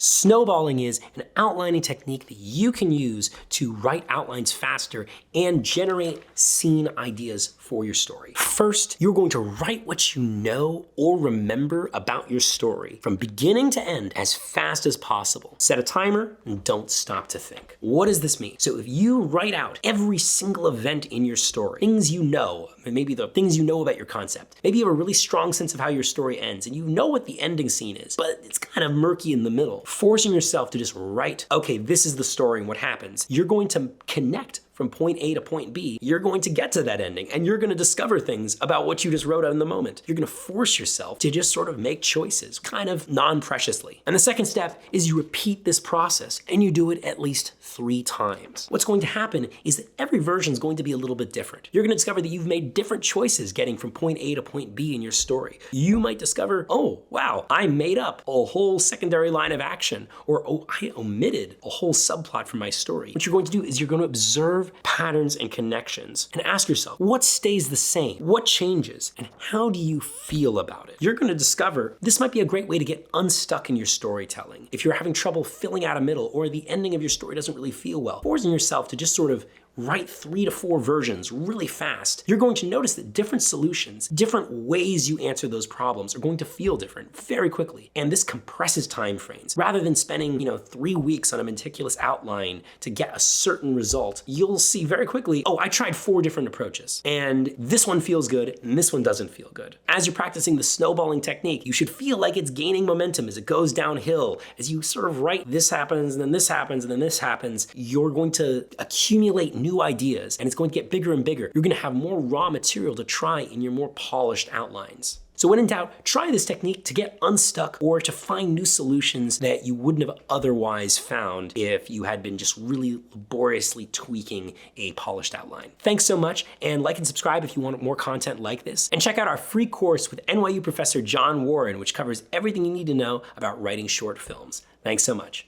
Snowballing is an outlining technique that you can use to write outlines faster and generate scene ideas for your story. First, you're going to write what you know or remember about your story from beginning to end as fast as possible. Set a timer and don't stop to think. What does this mean? So if you write out every single event in your story, things you know, maybe the things you know about your concept, maybe you have a really strong sense of how your story ends and you know what the ending scene is, but it's kind of murky in the middle. Forcing yourself to just write, okay, this is the story and what happens. You're going to connect from point A to point B, you're going to get to that ending and you're gonna discover things about what you just wrote out in the moment. You're gonna force yourself to just sort of make choices, kind of non-preciously. And the second step is you repeat this process and you do it at least 3 times. What's going to happen is that every version is going to be a little bit different. You're gonna discover that you've made different choices getting from point A to point B in your story. You might discover, oh, wow, I made up a whole secondary line of action, or oh, I omitted a whole subplot from my story. What you're going to do is you're going to observe patterns and connections and ask yourself, what stays the same? What changes? And how do you feel about it? You're gonna discover this might be a great way to get unstuck in your storytelling. If you're having trouble filling out a middle or the ending of your story doesn't really feel well, forcing yourself to just sort of write 3 to 4 versions really fast, you're going to notice that different solutions, different ways you answer those problems are going to feel different very quickly. And this compresses time frames. Rather than spending, 3 weeks on a meticulous outline to get a certain result, you'll see very quickly, oh, I tried 4 different approaches. And this one feels good and this one doesn't feel good. As you're practicing the snowballing technique, you should feel like it's gaining momentum as it goes downhill. As you sort of write, this happens, and then this happens, and then this happens, you're going to accumulate new ideas, and it's going to get bigger and bigger. You're gonna have more raw material to try in your more polished outlines. So when in doubt, try this technique to get unstuck or to find new solutions that you wouldn't have otherwise found if you had been just really laboriously tweaking a polished outline. Thanks so much, and like and subscribe if you want more content like this. And check out our free course with NYU professor John Warren, which covers everything you need to know about writing short films. Thanks so much.